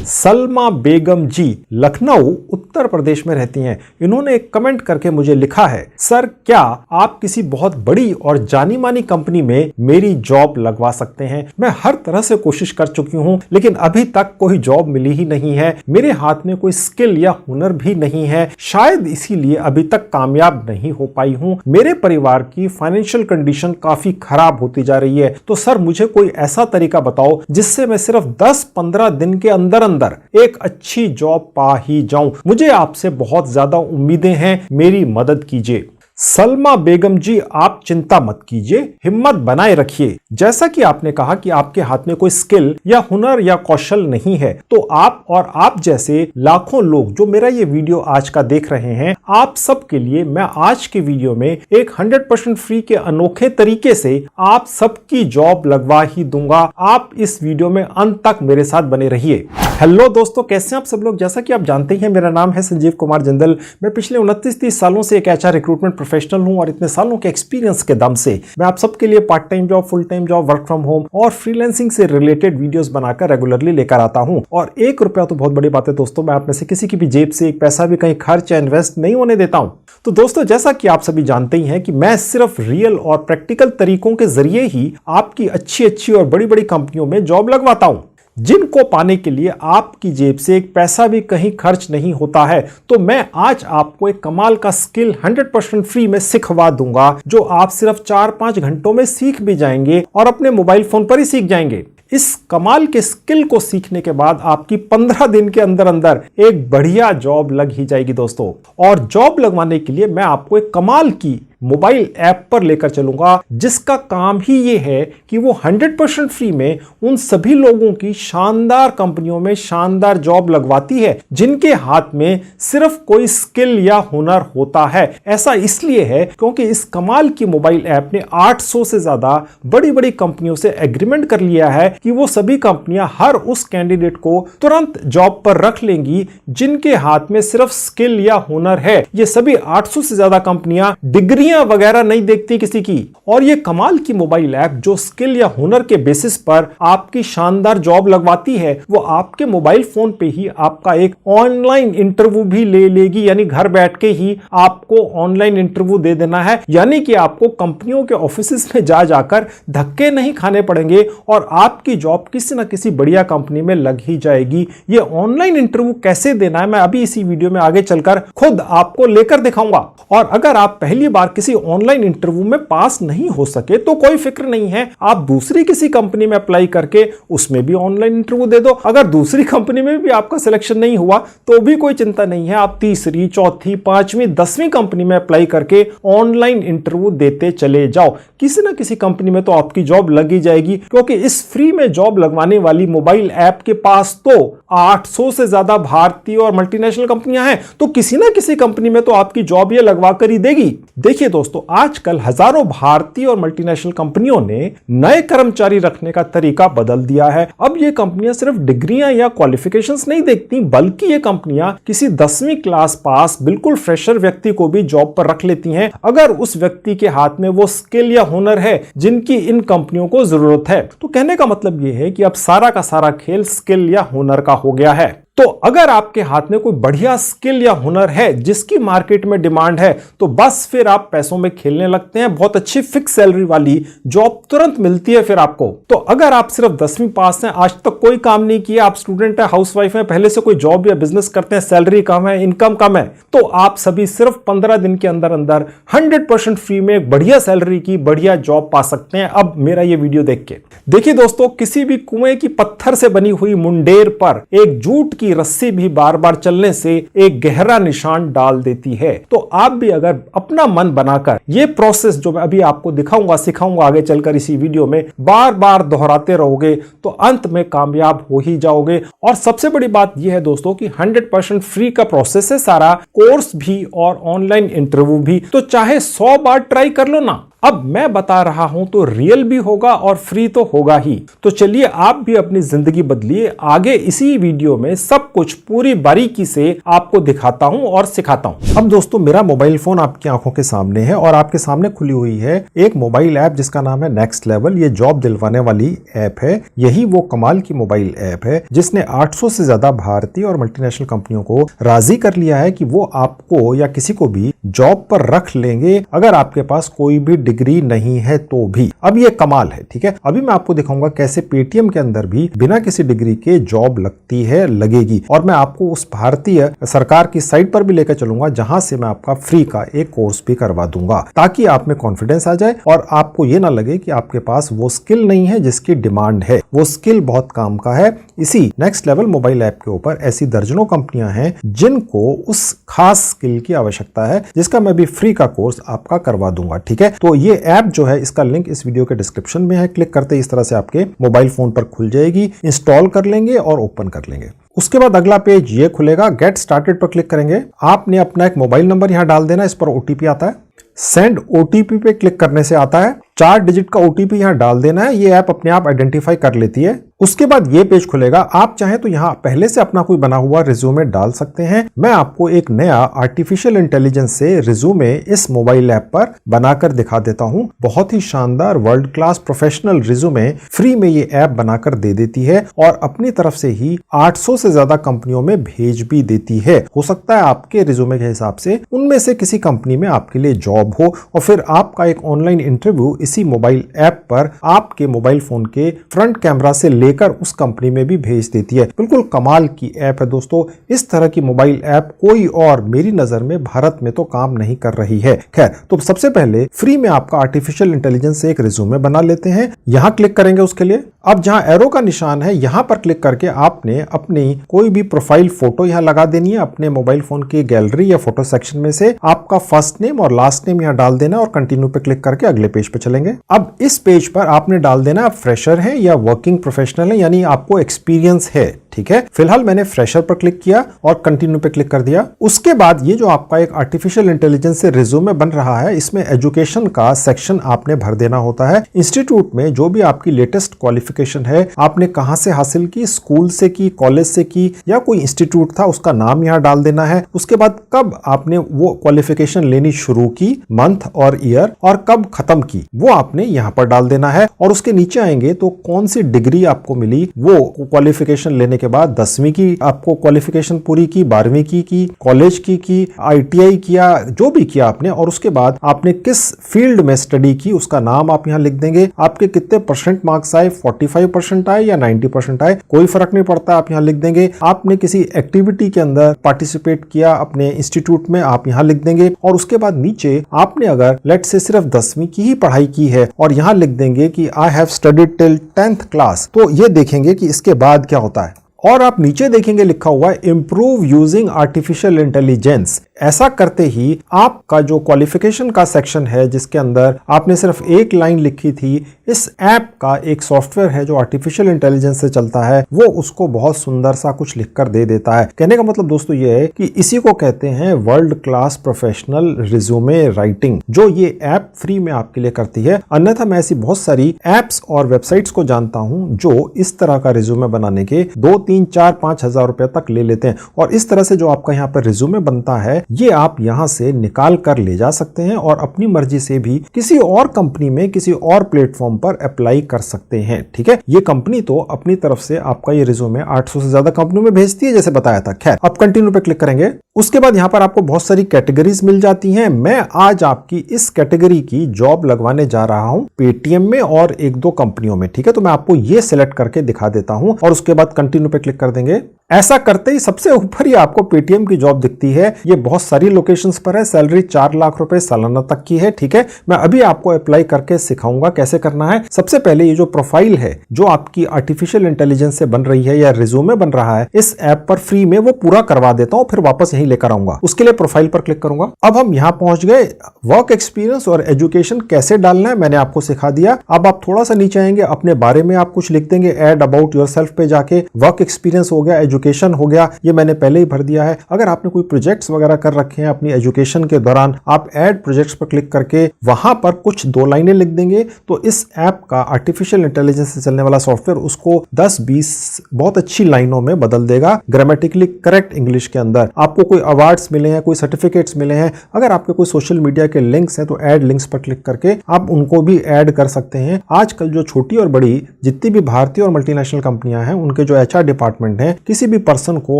सलमा बेगम जी लखनऊ उत्तर प्रदेश में रहती हैं। इन्होंने एक कमेंट करके मुझे लिखा है, सर क्या आप किसी बहुत बड़ी और जानी मानी कंपनी में मेरी जॉब लगवा सकते हैं। मैं हर तरह से कोशिश कर चुकी हूं लेकिन अभी तक कोई जॉब मिली ही नहीं है। मेरे हाथ में कोई स्किल या हुनर भी नहीं है, शायद इसीलिए अभी तक कामयाब नहीं हो पाई हूं। मेरे परिवार की फाइनेंशियल कंडीशन काफी खराब होती जा रही है, तो सर मुझे कोई ऐसा तरीका बताओ जिससे मैं सिर्फ 10-15 दिन के अंदर एक अच्छी जॉब पा ही जाऊं। मुझे आपसे बहुत ज्यादा उम्मीदें हैं, मेरी मदद कीजिए। सलमा बेगम जी, आप चिंता मत कीजिए, हिम्मत बनाए रखिए। जैसा कि आपने कहा कि आपके हाथ में कोई स्किल या हुनर या कौशल नहीं है, तो आप और आप जैसे लाखों लोग जो मेरा ये वीडियो आज का देख रहे हैं, आप सबके लिए मैं आज के वीडियो में एक 100% फ्री के अनोखे तरीके से आप सबकी जॉब लगवा ही दूंगा। आप इस वीडियो में अंत तक मेरे साथ बने रहिए। हेलो दोस्तों, कैसे हैं आप सब लोग। जैसा कि आप जानते हैं, मेरा नाम है संजीव कुमार जिंदल। मैं पिछले 29-30 सालों से एक एचआर रिक्रूटमेंट प्रोफेशनल हूं और इतने सालों के एक्सपीरियंस के दम से मैं आप सबके लिए part time job, full time job, work from home और फ्रीलांसिंग से रिलेटेड वीडियोस बनाकर रेगुलरली लेकर आता हूं। और 1 रुपया तो बहुत बड़ी बात है दोस्तों, मैं आप में से किसी की भी जेब से एक पैसा भी कहीं खर्च या इन्वेस्ट नहीं होने देता हूं। तो दोस्तों, जैसा कि आप सभी जानते ही हैं कि मैं सिर्फ रियल और प्रैक्टिकल तरीकों के जरिए ही आपकी अच्छी और बड़ी कंपनियों में जॉब लगवाता हूं, जिनको पाने के लिए आपकी जेब से एक पैसा भी कहीं खर्च नहीं होता है। तो मैं आज आपको एक कमाल का स्किल 100% फ्री में सिखवा दूंगा, जो आप सिर्फ 4-5 घंटों में सीख भी जाएंगे और अपने मोबाइल फोन पर ही सीख जाएंगे। इस कमाल के स्किल को सीखने के बाद आपकी 15 दिन के अंदर एक बढ़िया जॉब लग ही जाएगी दोस्तों। और जॉब लगवाने के लिए मैं आपको एक कमाल की मोबाइल ऐप पर लेकर चलूंगा, जिसका काम ही ये है कि वो 100% फ्री में उन सभी लोगों की शानदार कंपनियों में शानदार जॉब लगवाती है जिनके हाथ में सिर्फ कोई स्किल या हुनर होता है। ऐसा इसलिए है क्योंकि इस कमाल की मोबाइल ऐप ने 800 से ज्यादा बड़ी कंपनियों से एग्रीमेंट कर लिया है कि वो सभी कंपनियां हर उस कैंडिडेट को तुरंत जॉब पर रख लेंगी जिनके हाथ में सिर्फ स्किल या हुनर है। ये सभी 800 से ज्यादा कंपनियां डिग्री वगैरह नहीं देखती किसी की। और ये कमाल की मोबाइल ऐप जो स्किल या हुनर के बेसिस पर आपकी शानदार जॉब लगवाती है, वो आपके मोबाइल फोन पे ही आपका एक ऑनलाइन इंटरव्यू भी ले लेगी। यानी घर बैठ के ही आपको ऑनलाइन इंटरव्यू दे देना है, यानी कि आपको कंपनियों के ऑफिस में जाकर धक्के नहीं खाने पड़ेंगे और आपकी जॉब किसी ना किसी बढ़िया कंपनी में लग ही जाएगी। ये ऑनलाइन इंटरव्यू कैसे देना है, मैं अभी इसी वीडियो में आगे चलकर खुद आपको लेकर दिखाऊंगा। और अगर आप पहली बार किसी ऑनलाइन इंटरव्यू में पास नहीं हो सके तो कोई फिक्र नहीं है, आप दूसरी किसी कंपनी में अप्लाई करके उसमें भी ऑनलाइन इंटरव्यू दे दो। अगर दूसरी कंपनी में भी आपका सिलेक्शन नहीं हुआ तो भी कोई चिंता नहीं है, आप तीसरी, चौथी, 5वीं, 10वीं कंपनी में अप्लाई करके ऑनलाइन इंटरव्यू देते चले जाओ। किसी ना किसी कंपनी में तो आपकी जॉब लग ही जाएगी, क्योंकि इस फ्री में जॉब लगवाने वाली मोबाइल ऐप के पास तो 800 से ज्यादा भारतीय और मल्टीनेशनल कंपनियां हैं, तो किसी ना किसी कंपनी में तो आपकी जॉब ये लगवा कर ही देगी। देखिए दोस्तों, आजकल हजारों भारतीय और मल्टीनेशनल कंपनियों ने नए कर्मचारी रखने का तरीका बदल दिया है। अब ये कंपनियां सिर्फ डिग्रियां या क्वालिफिकेशंस नहीं देखती, बल्कि ये कंपनियां किसी 10वीं क्लास पास बिल्कुल फ्रेशर व्यक्ति को भी जॉब पर रख लेती हैं, अगर उस व्यक्ति के हाथ में वो स्किल या हुनर है जिनकी इन कंपनियों को जरूरत है। तो कहने का मतलब ये है कि अब सारा का सारा खेल स्किल या हुनर का हो गया है। तो अगर आपके हाथ में कोई बढ़िया स्किल या हुनर है जिसकी मार्केट में डिमांड है, तो बस फिर आप पैसों में खेलने लगते हैं। बहुत अच्छी फिक्स सैलरी वाली जॉब तुरंत मिलती है फिर आपको। तो अगर आप सिर्फ 10वीं पास हैं, आज तक कोई काम नहीं किया, आप स्टूडेंट है, हाउसवाइफ है, पहले से कोई जॉब या बिजनेस करते हैं, सैलरी कम है, इनकम कम है, तो आप सभी सिर्फ 15 दिन के अंदर 100% फ्री में एक बढ़िया सैलरी की बढ़िया जॉब पा सकते हैं। अब मेरा ये वीडियो देख के देखिए दोस्तों, किसी भी कुएं की पत्थर से बनी हुई मुंडेर पर एक जूट की रस्सी भी बार बार चलने से एक गहरा निशान डाल देती है। तो आप भी अगर अपना मन बनाकर ये प्रोसेस जो मैं अभी आपको दिखाऊंगा, सिखाऊंगा आगे चलकर इसी वीडियो में, बार बार दोहराते रहोगे तो अंत में कामयाब हो ही जाओगे। और सबसे बड़ी बात यह है दोस्तों कि 100% फ्री का प्रोसेस है सारा, कोर्स भी और ऑनलाइन इंटरव्यू भी। तो चाहे 100 बार ट्राई कर लो ना, अब मैं बता रहा हूं तो रियल भी होगा और फ्री तो होगा ही। तो चलिए आप भी अपनी जिंदगी बदलिए। आगे इसी वीडियो में सब कुछ पूरी बारीकी से आपको दिखाता हूं और सिखाता हूं। अब दोस्तों मेरा मोबाइल फोन आपकी आंखों के सामने है और आपके सामने खुली हुई है एक मोबाइल ऐप जिसका नाम है नेक्स्ट लेवल। ये जॉब दिलवाने वाली ऐप है। यही वो कमाल की मोबाइल ऐप है जिसने 800 से ज्यादा भारतीय और मल्टीनेशनल कंपनियों को राजी कर लिया है कि वो आपको या किसी को भी जॉब पर रख लेंगे अगर आपके पास कोई भी डिग्री नहीं है तो भी। अब ये कमाल है, ठीक है। अभी मैं आपको दिखाऊंगा कैसे पेटीएम के अंदर भी बिना किसी डिग्री के जॉब लगती है, लगेगी। और मैं आपको उस भारतीय सरकार की साइट पर भी लेकर चलूंगा जहां से मैं आपका फ्री का एक कोर्स भी करवा दूंगा ताकि आप में कॉन्फिडेंस आ जाए और आपको ये ना लगे कि आपके पास वो स्किल नहीं है जिसकी डिमांड है। वो स्किल बहुत काम का है। इसी नेक्स्ट लेवल मोबाइल ऐप के ऊपर ऐसी दर्जनों कंपनियां हैं जिनको उस खास स्किल की आवश्यकता है जिसका मैं भी फ्री का कोर्स आपका करवा दूंगा, ठीक है। तो ये ऐप जो है इसका लिंक इस वीडियो के डिस्क्रिप्शन में है। क्लिक करते इस तरह से आपके मोबाइल फोन पर खुल जाएगी। इंस्टॉल कर लेंगे और ओपन कर लेंगे। उसके बाद अगला पेज ये खुलेगा। गेट स्टार्टेड पर क्लिक करेंगे। आपने अपना एक मोबाइल नंबर यहां डाल देना। इस पर ओटीपी आता है। सेंड ओटीपी पे क्लिक करने से आता है 4 डिजिट का ओटीपी यहां डाल देना है। ये ऐप अपने आप आइडेंटिफाई कर लेती है। उसके बाद ये पेज खुलेगा। आप चाहें तो यहां पहले से अपना कोई बना हुआ रिज्यूमे डाल सकते हैं। मैं आपको एक नया आर्टिफिशियल इंटेलिजेंस से रिज्यूमे इस मोबाइल ऐप पर बनाकर दिखा देता हूं। बहुत ही शानदार world class professional resume free में ये ऐप बनाकर दे देती है और अपनी तरफ से ही 800 से ज्यादा कंपनियों में भेज भी देती है। हो सकता है आपके रिज्यूमे के हिसाब से उनमें से किसी कंपनी में आपके लिए जॉब हो और फिर आपका एक ऑनलाइन इंटरव्यू इसी मोबाइल ऐप पर आपके मोबाइल फोन के फ्रंट कैमरा से लेकर उस कंपनी में भी भेज देती है। बिल्कुल कमाल की ऐप है दोस्तों। इस तरह की मोबाइल ऐप कोई और मेरी नजर में भारत में तो काम नहीं कर रही है। खैर, तो सबसे पहले फ्री में आपका आर्टिफिशियल इंटेलिजेंस से एक रिज्यूमे बना लेते हैं। यहां क्लिक करेंगे उसके लिए। अब जहां एरो का निशान है यहां पर क्लिक करके आपने अपनी कोई भी प्रोफाइल फोटो यहां लगा देनी है। अपने मोबाइल फोन की गैलरी या फोटो सेक्शन में से आपका फर्स्ट नेम और लास्ट नेम यहां डाल देना और कंटिन्यू पे क्लिक करके अगले पेज पे चलेंगे। अब इस पेज पर आपने डाल देना आप फ्रेशर हैं या वर्किंग प्रोफेशनल है, यानी आपको एक्सपीरियंस है, ठीक है। फिलहाल मैंने फ्रेशर पर क्लिक किया और कंटिन्यू पे क्लिक कर दिया। उसके बाद ये जो आपका एक आर्टिफिशियल इंटेलिजेंस से रिज्यूमे बन रहा है इसमें एजुकेशन का सेक्शन आपने भर देना होता है। इंस्टीट्यूट में जो भी आपकी लेटेस्ट क्वालिफिकेशन है, आपने कहां से हासिल की, स्कूल से की, कॉलेज से की या कोई इंस्टीट्यूट था, उसका नाम यहां डाल देना है। उसके बाद कब आपने वो क्वालिफिकेशन लेनी शुरू की, मंथ और ईयर, और कब खत्म की वो आपने यहां पर डाल देना है। और उसके नीचे आएंगे तो कौन सी डिग्री आपको मिली, वो क्वालिफिकेशन लेने के बाद 10वीं की आपको क्वालिफिकेशन पूरी की, 12वीं की, कॉलेज की, ITI किया, जो भी किया आपने, और उसके बाद आपने किस फील्ड में स्टडी की उसका नाम आप यहां लिख देंगे। आपके कितने परसेंट मार्क्स आए, 45% आए या 90% आए, कोई फर्क नहीं पड़ता, आप यहां लिख देंगे। आपने किसी एक्टिविटी के अंदर पार्टिसिपेट किया अपने इंस्टीट्यूट में, आप यहां लिख देंगे। और उसके बाद नीचे आपने अगर लेट से सिर्फ 10वीं की ही पढ़ाई की है और यहां लिख देंगे कि I have studied till 10th class. तो ये देखेंगे कि इसके बाद क्या होता है। और आप नीचे देखेंगे लिखा हुआ है इंप्रूव यूजिंग आर्टिफिशियल इंटेलिजेंस। ऐसा करते ही आपका जो क्वालिफिकेशन का सेक्शन है जिसके अंदर आपने सिर्फ एक लाइन लिखी थी, इस ऐप का एक सॉफ्टवेयर है जो आर्टिफिशियल इंटेलिजेंस से चलता है, वो उसको बहुत सुंदर सा कुछ लिखकर दे देता है। कहने का मतलब दोस्तों ये है कि इसी को कहते हैं world class professional resume writing, जो ये ऐप फ्री में आपके लिए करती है। अन्यथा मैं ऐसी बहुत सारी एप्स और वेबसाइट्स को जानता हूं जो इस तरह का रिज्यूमे बनाने के 2, 3, 4, 5 हजार रुपए तक ले लेते हैं। और इस तरह से जो आपका यहाँ पर रिज्यूमे बनता है ये आप यहां से निकाल कर ले जा सकते हैं और अपनी मर्जी से भी किसी और कंपनी में, किसी और प्लेटफॉर्म पर अप्लाई कर सकते हैं, ठीक है। ये कंपनी तो अपनी तरफ से आपका ये रिज्यूमे 800 से ज्यादा कंपनियों में भेजती है जैसे बताया था। खैर, अब कंटिन्यू पे क्लिक करेंगे। उसके बाद यहां पर आपको बहुत सारी कैटेगरीज मिल जाती हैं। मैं आज आपकी इस कैटेगरी की जॉब लगवाने जा रहा हूं पेटीएम में और 1-2 कंपनियों में, ठीक है। तो मैं आपको ये सिलेक्ट करके दिखा देता हूं और उसके बाद कंटिन्यू पे क्लिक कर देंगे। ऐसा करते ही सबसे ऊपर ही आपको पेटीएम की जॉब दिखती है। ये बहुत सारी लोकेशंस पर है। सैलरी 4 लाख रुपए सालाना तक की है, ठीक है। मैं अभी आपको अप्लाई करके सिखाऊंगा कैसे करना है। सबसे पहले ये जो प्रोफाइल है जो आपकी आर्टिफिशियल इंटेलिजेंस से बन रही है या रिज्यूमे बन रहा है, इस ऐप पर फ्री में वो पूरा करवा देता हूं, फिर वापस यहीं लेकर आऊंगा। उसके लिए प्रोफाइल पर क्लिक करूंगा। अब हम यहां पहुंच गए। वर्क एक्सपीरियंस और एजुकेशन कैसे डालना है मैंने आपको सिखा दिया। अब आप थोड़ा सा नीचे आएंगे, अपने बारे में आप कुछ लिख देंगे। एड अबाउट योरसेल्फ पे जाके वर्क एक्सपीरियंस हो गया, एजुकेशन एजुकेशन हो गया, ये मैंने पहले ही भर दिया है। अगर आपने कोई प्रोजेक्ट्स वगैरह कर रखे हैं अपनी एजुकेशन के दौरान, आप ऐड प्रोजेक्ट्स पर क्लिक करके वहां पर कुछ 2 लाइनें लिख देंगे तो इस ऐप का आर्टिफिशियल इंटेलिजेंस से चलने वाला सॉफ्टवेयर उसको 10-20 बहुत अच्छी लाइनों में बदल देगा, ग्रामेटिकली करेक्ट इंग्लिश के अंदर। आपको कोई अवार्ड्स मिले हैं, कोई सर्टिफिकेट्स मिले हैं, अगर आपके कोई सोशल मीडिया के लिंक्स हैं तो ऐड लिंक्स पर क्लिक करके आप उनको भी ऐड कर सकते हैं। आजकल जो छोटी और बड़ी जितनी भी भारतीय और मल्टीनेशनल कंपनियां हैं, उनके जो एचआर डिपार्टमेंट हैं, किसी भी पर्सन को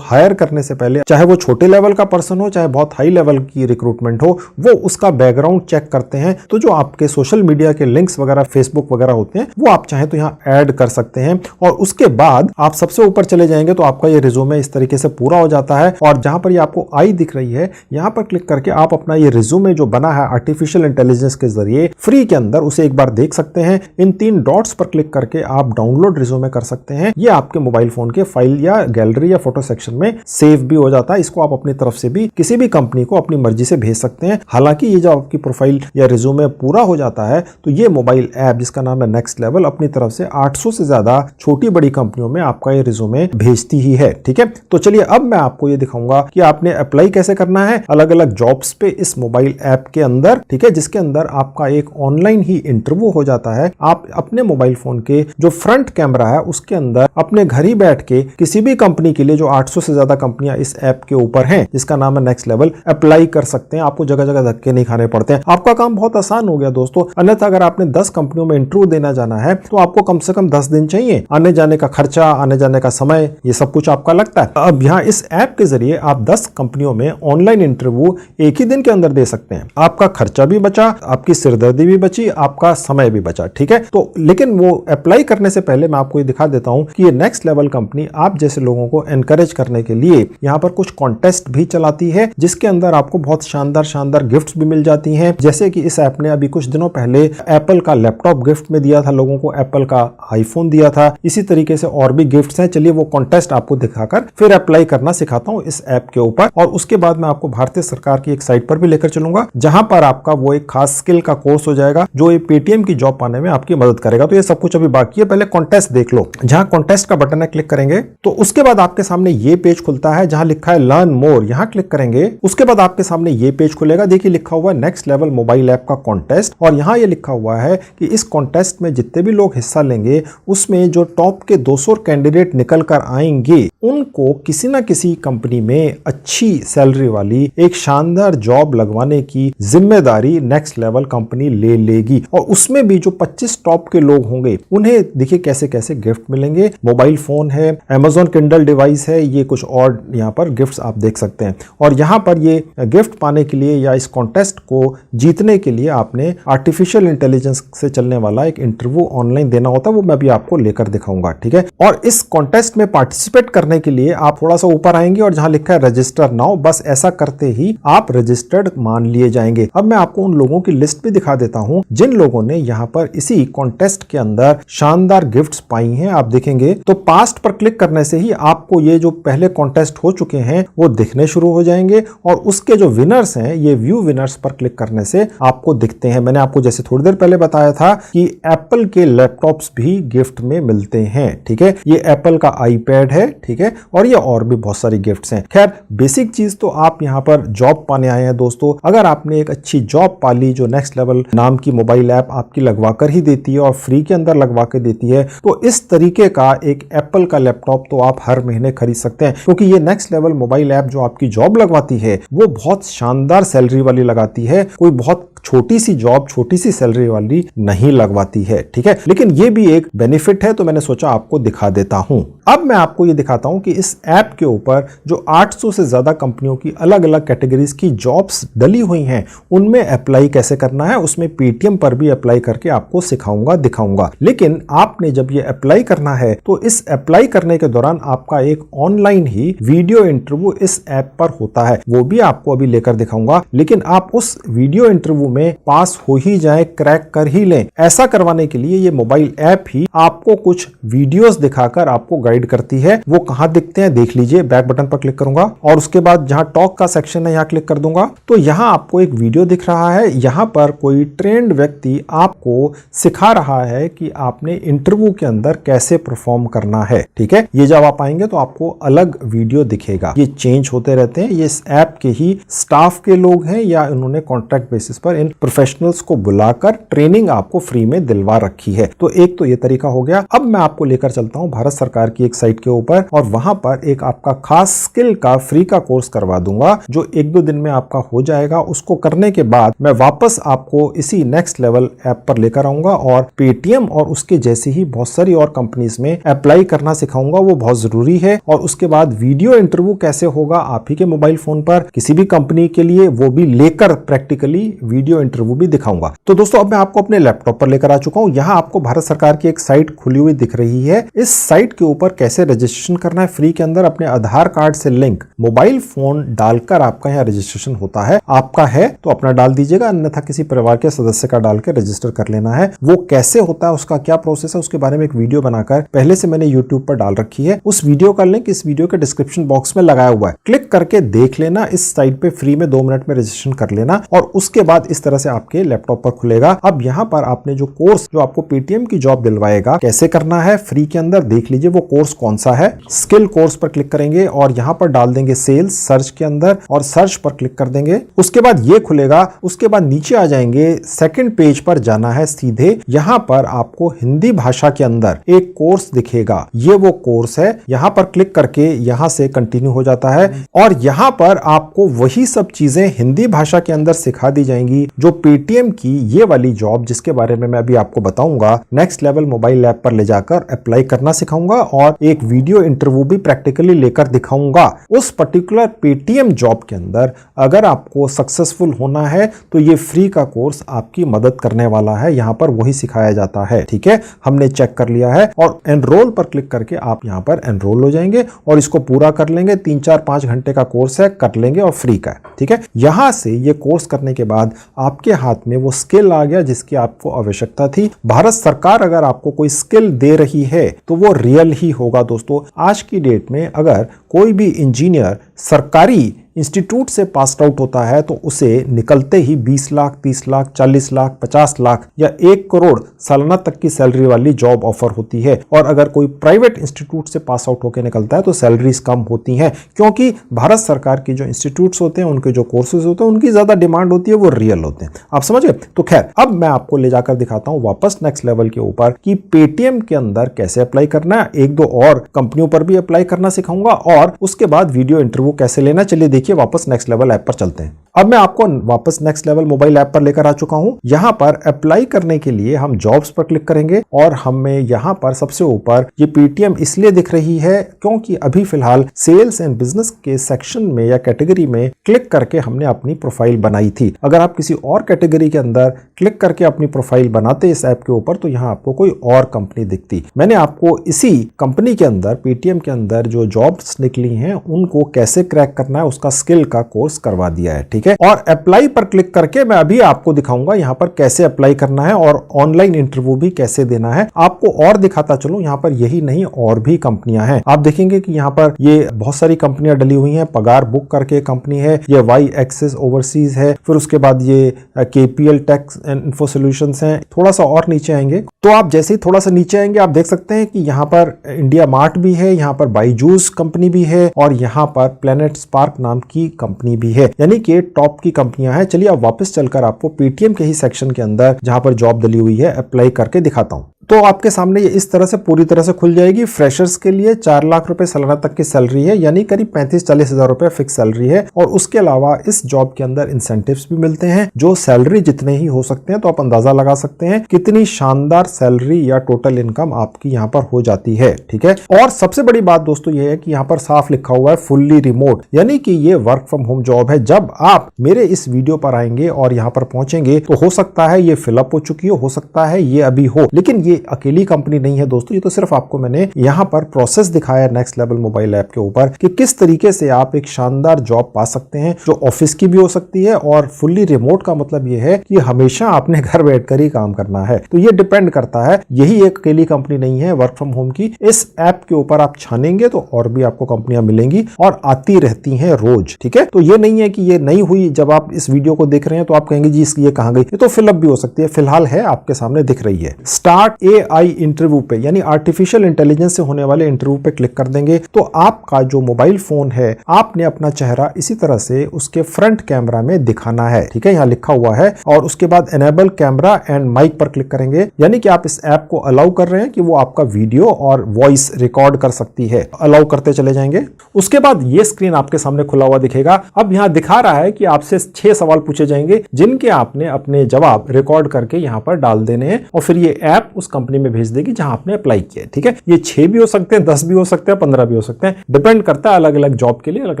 हायर करने से पहले, चाहे वो छोटे लेवल का पर्सन हो, चाहे बहुत हाई लेवल की रिक्रूटमेंट हो, वो उसका बैकग्राउंड चेक करते हैं। तो जो आपके सोशल मीडिया के लिंक्स वगैरह, फेसबुक वगैरह होते हैं, वो आप चाहें तो यहाँ ऐड कर सकते हैं। और उसके बाद आप सबसे ऊपर चले जाएंगे तो आपका ये रिज्यूमे इस तरीके से पूरा हो जाता है। और जहां पर ये आपको आई दिख रही है, यहां पर क्लिक करके आप अपना ये रिज्यूमे जो बना है आर्टिफिशियल इंटेलिजेंस के जरिए फ्री के अंदर, उसे एक बार देख सकते हैं। इन 3 डॉट्स पर क्लिक करके आप डाउनलोड रिज्यूमे कर सकते हैं। ये आपके मोबाइल फोन के फाइल या गैलरी या फोटो सेक्शन में सेव भी हो जाता है। इसको आप अपनी तरफ से भी किसी भी कंपनी को अपनी मर्जी से भेज सकते हैं। हालांकि ये जब आपकी प्रोफाइल या रिज्यूमे पूरा हो जाता है तो ये मोबाइल ऐप जिसका नाम है नेक्स्ट लेवल अपनी तरफ से 800 से ज्यादा छोटी बड़ी कंपनियों में आपका ये रिज्यूमे भेजती ही है। ठीक है, तो चलिए अब मैं आपको ये दिखाऊंगा कि आपने अप्लाई कैसे करना है अलग अलग जॉब्स पे इस मोबाइल ऐप के अंदर। ठीक है, जिसके अंदर आपका एक ऑनलाइन ही इंटरव्यू हो जाता है। आप अपने मोबाइल फोन के जो फ्रंट कैमरा है उसके अंदर अपने घर ही बैठ के किसी भी कंपनी के लिए, जो 800 से ज्यादा कंपनियां इस ऐप के ऊपर हैं जिसका नाम है नेक्स्ट लेवल, अप्लाई कर सकते हैं। आपको जगह जगह धक्के नहीं खाने पड़ते हैं। आपका काम बहुत आसान हो गया दोस्तों। अन्यथा अगर आपने 10 कंपनियों में इंटरव्यू देना जाना है तो आपको कम से कम 10 दिन चाहिए। आने जाने का खर्चा, आने जाने का समय, ये सब कुछ आपका लगता है। अब यहाँ इस ऐप के जरिए आप 10 कंपनियों में ऑनलाइन इंटरव्यू एक ही दिन के अंदर दे सकते हैं। आपका खर्चा भी बचा, आपकी सिरदर्दी भी बची, आपका समय भी बचा। ठीक है, तो लेकिन वो अप्लाई करने से पहले मैं आपको ये दिखा देता हूं कि ये नेक्स्ट लेवल कंपनी आप जैसे लोगों को एनकरेज करने के लिए यहाँ पर कुछ कॉन्टेस्ट भी चलाती है, जिसके अंदर आपको बहुत शानदार शानदार गिफ्ट्स भी मिल जाती हैं। जैसे कि इस ऐप ने अभी कुछ दिनों पहले एप्पल का लैपटॉप गिफ्ट में दिया था लोगों को, एप्पल का आईफोन दिया था। इसी तरीके से और भी गिफ्ट्स हैं। चलिए वो कॉन्टेस्ट आपको दिखाकर फिर अप्लाई करना सिखाता हूं इस ऐप के ऊपर। और उसके बाद मैं आपको भारतीय सरकार की एक साइट पर भी लेकर चलूंगा, जहां पर आपका वो एक खास स्किल का कोर्स हो जाएगा जो ये पेटीएम की जॉब पाने में आपकी मदद करेगा। तो ये सब कुछ अभी बाकी है, पहले कॉन्टेस्ट देख लो। जहां कॉन्टेस्ट का बटन है क्लिक करेंगे तो उसके बाद आपके सामने ये पेज खुलता है जहां लिखा है लर्न मोर। यहां क्लिक करेंगे, उसके बाद आपके सामने ये पेज खुलेगा। देखिए लिखा हुआ है नेक्स्ट लेवल मोबाइल ऐप का कॉन्टेस्ट, और यहां ये लिखा हुआ है कि इस कॉन्टेस्ट में जितने भी लोग हिस्सा लेंगे उसमें जो टॉप के 200 कैंडिडेट निकल कर आएंगे उनको किसी ना किसी कंपनी में अच्छी सैलरी वाली एक शानदार जॉब लगवाने की जिम्मेदारी नेक्स्ट लेवल कंपनी ले लेगी। और उसमें भी जो 25 टॉप के लोग होंगे उन्हें देखिए कैसे कैसे गिफ्ट मिलेंगे। मोबाइल फोन है, Amazon किंडल डिवाइस है, ये कुछ और यहाँ पर गिफ्ट्स आप देख सकते हैं। और यहाँ पर ये गिफ्ट पाने के लिए या इस कॉन्टेस्ट को जीतने के लिए आपने आर्टिफिशियल इंटेलिजेंस से चलने वाला एक इंटरव्यू ऑनलाइन देना होता है, वो मैं भी आपको लेकर दिखाऊंगा। ठीक है, और इस कॉन्टेस्ट में पार्टिसिपेट करने के लिए आप थोड़ा सा ऊपर आएंगे और जहां लिखा है रजिस्टर नाउ, बस ऐसा करते ही आप रजिस्टर्ड मान लिए जाएंगे। अब मैं आपको उन लोगों की लिस्ट भी दिखा देता हूं जिन लोगों ने यहाँ पर इसी कॉन्टेस्ट के अंदर शानदार गिफ्ट्स पाई हैं। आप देखेंगे तो पास्ट पर क्लिक करने से ही आपको ये जो पहले कॉन्टेस्ट हो चुके हैं वो दिखने शुरू हो जाएंगे, और उसके जो विनर्स हैं ये व्यू विनर्स पर क्लिक करने से आपको दिखते हैं। मैंने आपको जैसे थोड़ी देर पहले बताया था कि एप्पल के लैपटॉप्स भी गिफ्ट में मिलते हैं। ठीक है, ये एप्पल का आईपैड है। ठीक है, और ये और भी बहुत सारी गिफ्ट्स हैं। खैर बेसिक चीज तो आप यहाँ पर जॉब पाने आए हैं दोस्तों। अगर आपने एक अच्छी जॉब पा ली जो नेक्स्ट लेवल नाम की मोबाइल ऐप आपकी लगवा कर ही देती है और फ्री के अंदर लगवा के देती है, तो इस तरीके का एक एप्पल का लैपटॉप तो आप हर महीने खरीद सकते हैं, क्योंकि ये नेक्स्ट लेवल मोबाइल ऐप जो आपकी जॉब लगवाती है वो बहुत शानदार सैलरी वाली लगाती है। कोई बहुत छोटी सी जॉब, छोटी सी सैलरी वाली नहीं लगवाती है। ठीक है, लेकिन ये भी एक बेनिफिट है, तो मैंने सोचा आपको दिखा देता हूं। अब मैं आपको ये दिखाता हूं कि इस ऐप के ऊपर जो 800 से ज्यादा कंपनियों की अलग अलग कैटेगरीज की जॉब्स डली हुई हैं उनमें अप्लाई कैसे करना है। उसमें पेटीएम पर भी अप्लाई करके आपको सिखाऊंगा, दिखाऊंगा। लेकिन आपने जब ये अप्लाई करना है तो इस अप्लाई करने के दौरान आपका एक ऑनलाइन ही वीडियो इंटरव्यू इस ऐप पर होता है, वो भी आपको अभी लेकर दिखाऊंगा। लेकिन आप उस वीडियो इंटरव्यू में पास हो ही जाए, क्रैक कर ही लें। ऐसा करवाने के लिए ये मोबाइल ऐप ही आपको कुछ वीडियोस दिखाकर आपको गाइड करती है। वो कहां दिखते हैं देख लीजिए। बैक बटन पर क्लिक करूंगा और उसके बाद जहां टॉक का सेक्शन है यहां क्लिक कर दूंगा तो यहां आपको एक वीडियो दिख रहा है। यहां पर कोई ट्रेंड व्यक्ति आपको सिखा रहा है कि आपने इंटरव्यू के अंदर कैसे परफॉर्म करना है। ठीक है, ये जब आप आएंगे तो आपको अलग वीडियो दिखेगा। ये चेंज होते रहते हैं। ये इस ऐप के ही स्टाफ के लोग हैं या उन्होंने कॉन्ट्रैक्ट बेसिस पर इन प्रोफेशनल्स को बुलाकर ट्रेनिंग आपको फ्री में दिलवा रखी है। तो एक तो ये तरीका हो गया। अब मैं आपको लेकर चलता हूं भारत सरकार की एक साइट के ऊपर और वहां पर एक आपका खास स्किल का फ्री का कोर्स करवा दूंगा जो 1-2 दिन में आपका हो जाएगा। उसको करने के बाद मैं वापस आपको इसी नेक्स्ट लेवल ऐप पर लेकर आऊंगा और पेटीएम और उसके जैसी ही बहुत सारी और कंपनीज में अप्लाई करना सिखाऊंगा। वो बहुत जरूरी है। और उसके बाद वीडियो इंटरव्यू कैसे होगा आप ही के मोबाइल फोन पर किसी भी कंपनी के लिए, वो भी लेकर प्रैक्टिकली वीडियो इंटरव्यू भी दिखाऊंगा। तो दोस्तों अब मैं आपको अपने लैपटॉप पर लेकर आ चुका हूं। यहां आपको भारत सरकार की एक साइट खुली हुई दिख रही है। इस साइट के ऊपर कैसे रजिस्ट्रेशन करना है फ्री के अंदर, अपने आधार कार्ड से लिंक मोबाइल फोन डालकर आपका यहां रजिस्ट्रेशन होता है। आपका है तो अपना डाल दीजिएगा, अन्यथा किसी परिवार के सदस्य का डाल के रजिस्टर कर लेना है। वो कैसे होता है, उसका क्या प्रोसेस है, उसके बारे में एक वीडियो बनाकर पहले से मैंने यूट्यूब पर डाल रखी है। उस वीडियो का लिंक इस वीडियो के डिस्क्रिप्शन बॉक्स में लगाया हुआ है। क्लिक करके देख लेना। इस साइट पे फ्री में 2 मिनट में रजिस्ट्रेशन कर लेना और उसके बाद इस तरह से आपके लैपटॉप पर खुलेगा। अब यहां पर आपने जो कोर्स जो आपको पेटीएम की जॉब दिलवाएगा कैसे करना है फ्री के अंदर देख लीजिए। वो कोर्स कौन सा है, स्किल कोर्स पर क्लिक करेंगे और यहां पर डाल देंगे सेल्स सर्च के अंदर और सर्च पर क्लिक कर देंगे। उसके बाद ये खुलेगा। उसके बाद नीचे आ जाएंगे, सेकंड पेज पर जाना है सीधे। यहां पर आपको हिंदी भाषा के अंदर एक कोर्स दिखेगा। ये वो कोर्स है। यहां पर क्लिक करके यहां से कंटिन्यू हो जाता है और यहां पर आपको वही सब चीजें हिंदी भाषा के अंदर सिखा दी जाएंगी जो पेटीएम की ये वाली जॉब जिसके बारे में मैं अभी आपको बताऊंगा नेक्स्ट लेवल मोबाइल ऐप पर ले जाकर अप्लाई करना सिखाऊंगा और एक वीडियो इंटरव्यू भी प्रैक्टिकली लेकर दिखाऊंगा। उस पर्टिकुलर पेटीएम जॉब के अंदर अगर आपको सक्सेसफुल होना है तो ये फ्री का कोर्स आपकी मदद करने वाला है। यहां पर वही सिखाया जाता है। ठीक है, हमने चेक कर लिया है और एनरोल पर क्लिक करके आप यहां पर एनरोल हो जाएंगे और इसको पूरा कर लेंगे। 3-4-5 घंटे का कोर्स है, कर लेंगे और फ्री का है। ठीक है, यहां से ये कोर्स करने के बाद आपके हाथ में वो स्किल आ गया जिसकी आपको आवश्यकता थी। भारत सरकार अगर आपको कोई स्किल दे रही है तो वो रियल ही होगा। दोस्तों आज की डेट में अगर कोई भी इंजीनियर सरकारी इंस्टीट्यूट से पास आउट होता है तो उसे निकलते ही 20 लाख, 30 लाख, 40 लाख, 50 लाख या 1 करोड़ सालाना तक की सैलरी वाली जॉब ऑफर होती है। और अगर कोई प्राइवेट इंस्टीट्यूट से पास आउट होकर निकलता है तो सैलरीज कम होती हैं, क्योंकि भारत सरकार की जो इंस्टीट्यूट्स होते हैं, उनके जो कोर्सेज होते हैं, उनकी ज्यादा डिमांड होती है, वो रियल होते हैं। आप समझ गए? तो खैर अब मैं आपको ले जाकर दिखाता हूं वापस नेक्स्ट लेवल के ऊपर कि पेटीएम के अंदर कैसे अप्लाई करना है। 1-2 और कंपनियों पर भी अप्लाई करना सिखाऊंगा और उसके बाद वीडियो इंटरव्यू कैसे लेना। चलिए देखिए, वापस नेक्स्ट लेवल ऐप पर चलते हैं। अब मैं आपको वापस नेक्स्ट लेवल मोबाइल ऐप पर लेकर आ चुका हूं। यहां पर अप्लाई करने के लिए हम जॉब्स पर क्लिक करेंगे और हमें यहां पर सबसे ऊपर ये पेटीएम इसलिए दिख रही है क्योंकि अभी फिलहाल सेल्स एंड बिजनेस के सेक्शन में या कैटेगरी में क्लिक करके हमने अपनी प्रोफाइल बनाई थी। अगर आप किसी और कैटेगरी के अंदर क्लिक करके अपनी प्रोफाइल बनाते इस ऐप के ऊपर तो यहां आपको कोई और कंपनी दिखती। मैंने आपको इसी कंपनी के अंदर पेटीएम के अंदर जो जॉब्स निकली हैं उनको कैसे क्रैक करना है उसका स्किल का कोर्स करवा दिया है। ठीक है, और अप्लाई पर क्लिक करके मैं अभी आपको दिखाऊंगा यहां पर कैसे अप्लाई करना है और ऑनलाइन इंटरव्यू भी कैसे देना है। आपको और दिखाता चलूं, यहां पर यही नहीं और भी कंपनियां हैं। आप देखेंगे कि यहां पर ये बहुत सारी कंपनियां डली हुई हैं। पगार बुक करके कंपनी है, ये वाई एक्सेस ओवरसीज है, फिर उसके बाद ये KPL tax and info solutions हैं। थोड़ा सा और नीचे आएंगे तो आप जैसे ही थोड़ा सा नीचे आएंगे आप देख सकते हैं कि यहाँ पर इंडिया मार्ट भी है, यहाँ पर बाईजूस कंपनी भी है और यहाँ पर प्लेनेट स्पार्क नाम की कंपनी भी है, यानी कि टॉप की कंपनियां हैं। चलिए अब वापस चलकर आपको पेटीएम के ही सेक्शन के अंदर जहां पर जॉब डली हुई है अप्लाई करके दिखाता हूं। तो आपके सामने ये इस तरह से पूरी तरह से खुल जाएगी। फ्रेशर्स के लिए 4 लाख रुपए सालाना तक की सैलरी है, यानी करीब 35-40 हजार रुपए फिक्स सैलरी है। और उसके अलावा इस जॉब के अंदर इंसेंटिव्स भी मिलते हैं जो सैलरी जितने ही हो सकते हैं। तो आप अंदाजा लगा सकते हैं कितनी शानदार सैलरी या टोटल इनकम आपकी यहाँ पर हो जाती है। ठीक है, और सबसे बड़ी बात दोस्तों ये है कि यहाँ पर साफ लिखा हुआ है फुल्ली रिमोट, यानी कि ये वर्क फ्रॉम होम जॉब है। जब आप मेरे इस वीडियो पर आएंगे और यहाँ पर पहुंचेंगे तो हो सकता है ये फिलअप हो चुकी हो सकता है ये अभी हो, लेकिन ये अकेली कंपनी नहीं है दोस्तों, ये तो सिर्फ आपको मैंने यहाँ पर प्रोसेस दिखाया है नेक्स्ट लेवल मोबाइल ऐप के ऊपर कि किस तरीके से आप एक शानदार जॉब पा सकते हैं जो ऑफिस की भी हो सकती है और फुल्ली रिमोट का मतलब ये है कि हमेशा आपने घर बैठकर ही काम करना है। तो ये डिपेंड करता है, यही एक अकेली कंपनी नहीं है वर्क फ्रॉम होम की। इस ऐप के ऊपर आप छानेंगे तो और भी आपको कंपनियां मिलेंगी और आती रहती हैं रोज, ठीक है। तो ये नहीं है कि ये नहीं हुई, जब आप इस वीडियो को देख रहे हैं तो आप कहेंगे जी ये कहां गई, ये तो फिलअप भी हो सकती है, फिलहाल है आपके सामने दिख रही है। स्टार्ट एआई इंटरव्यू पे यानी आर्टिफिशियल इंटेलिजेंस से होने वाले इंटरव्यू पे क्लिक कर देंगे तो आपका जो मोबाइल फोन है आपने अपना चेहरा इसी तरह से उसके फ्रंट कैमरा में दिखाना है, ठीक है, यहाँ लिखा हुआ है। और उसके बाद एनेबल कैमरा एंड माइक पर क्लिक करेंगे, यानी कि आप इस ऐप को अलाउ कर रहे हैं कि वो आपका वीडियो और वॉइस रिकॉर्ड कर सकती है। अलाउ करते चले जाएंगे। उसके बाद ये स्क्रीन आपके सामने खुला हुआ दिखेगा। अब यहाँ दिखा रहा है कि आपसे 6 सवाल पूछे जाएंगे जिनके आपने अपने जवाब रिकॉर्ड करके यहाँ पर डाल देने हैं और फिर ये ऐप उस कंपनी में भेज देगी जहां आपने अप्लाई किया, ठीक है। ये 6 भी हो सकते हैं, 10 भी हो सकते हैं, 15 भी हो सकते हैं, डिपेंड करता है अलग अलग जॉब के लिए, अलग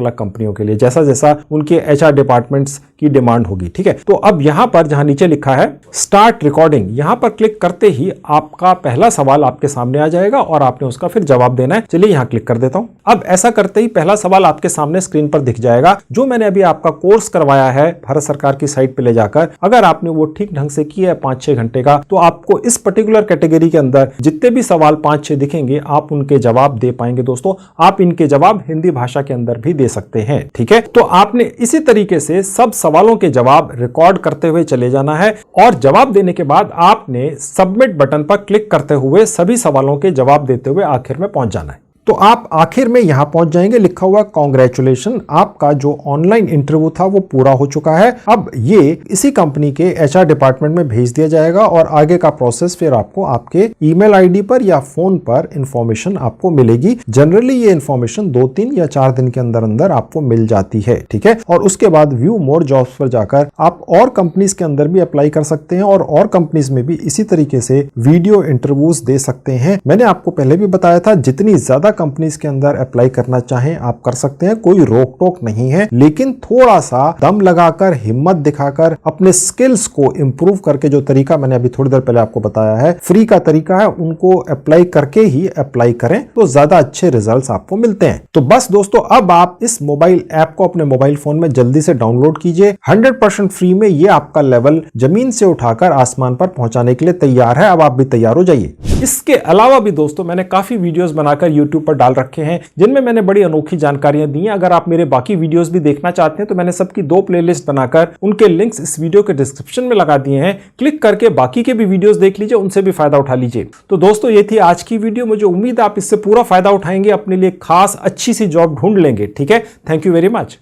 अलग कंपनियों के लिए, जैसा जैसा उनके एचआर डिपार्टमेंट्स की डिमांड होगी, ठीक है। तो अब यहां पर जहां नीचे लिखा है स्टार्ट रिकॉर्डिंग, यहां पर क्लिक करते ही आपका पहला सवाल आपके सामने आ जाएगा और आपने उसका फिर जवाब देना है। चलिए यहां क्लिक कर देता हूं। अब ऐसा करते ही पहला सवाल आपके सामने स्क्रीन पर दिख जाएगा, जो मैंने अभी आपका कोर्स करवाया है भारत सरकार की साइट पे ले जाकर। अगर आपने वो ठीक ढंग से किया है 5-6 घंटे का, तो आपको इस पर्टिकुलर कैटेगरी के अंदर जितने भी सवाल 5-6 दिखेंगे आप उनके जवाब दे पाएंगे दोस्तों। आप इनके जवाब हिंदी भाषा के अंदर भी दे सकते हैं, ठीक है। तो आपने इसी तरीके से सब सवालों के जवाब रिकॉर्ड करते हुए चले जाना है और जवाब देने के बाद आपने सबमिट बटन पर क्लिक करते हुए सभी सवालों के जवाब देते हुए आखिर में पहुंच जाना है। तो आप आखिर में यहां पहुंच जाएंगे, लिखा हुआ कांग्रेचुलेशन, आपका जो ऑनलाइन इंटरव्यू था वो पूरा हो चुका है। अब ये इसी कंपनी के एचआर डिपार्टमेंट में भेज दिया जाएगा और आगे का प्रोसेस फिर आपको आपके ईमेल आईडी पर या फोन पर इंफॉर्मेशन आपको मिलेगी। जनरली ये इंफॉर्मेशन 2-3 या 4 दिन के अंदर अंदर आपको मिल जाती है, ठीक है। और उसके बाद व्यू मोर जॉब्स पर जाकर आप और कंपनीज के अंदर भी अप्लाई कर सकते हैं और कंपनीज में भी इसी तरीके से वीडियो इंटरव्यूज दे सकते हैं। मैंने आपको पहले भी बताया था जितनी ज्यादा कंपनीज के अंदर अप्लाई करना चाहें आप कर सकते हैं, कोई रोक टोक नहीं है। लेकिन थोड़ा सा दम लगाकर, हिम्मत दिखाकर, अपने स्किल्स को इंप्रूव करके, जो तरीका मैंने अभी थोड़ी देर पहले आपको बताया है, फ्री का तरीका है, उनको अप्लाई करके ही अप्लाई करें तो ज्यादा अच्छे रिजल्ट्स आपको मिलते हैं। तो बस दोस्तों, अब आप इस मोबाइल ऐप को अपने मोबाइल फोन में जल्दी से डाउनलोड कीजिए। 100% फ्री में ये आपका लेवल जमीन से उठाकर आसमान पर पहुंचाने के लिए तैयार है। अब आप भी तैयार हो जाइए। इसके अलावा भी दोस्तों मैंने काफी वीडियोस बनाकर YouTube पर डाल रखे हैं जिनमें मैंने बड़ी अनोखी जानकारियां दी हैं। अगर आप मेरे बाकी वीडियोस भी देखना चाहते हैं तो मैंने सबकी 2 प्लेलिस्ट बनाकर उनके लिंक्स इस वीडियो के डिस्क्रिप्शन में लगा दिए हैं। क्लिक करके बाकी के भी वीडियोस देख लीजिए, उनसे भी फायदा उठा लीजिए। तो दोस्तों ये थी आज की वीडियो। मुझे उम्मीद है आप इससे पूरा फायदा उठाएंगे, अपने लिए खास अच्छी सी जॉब ढूंढ लेंगे, ठीक है। Thank you very much.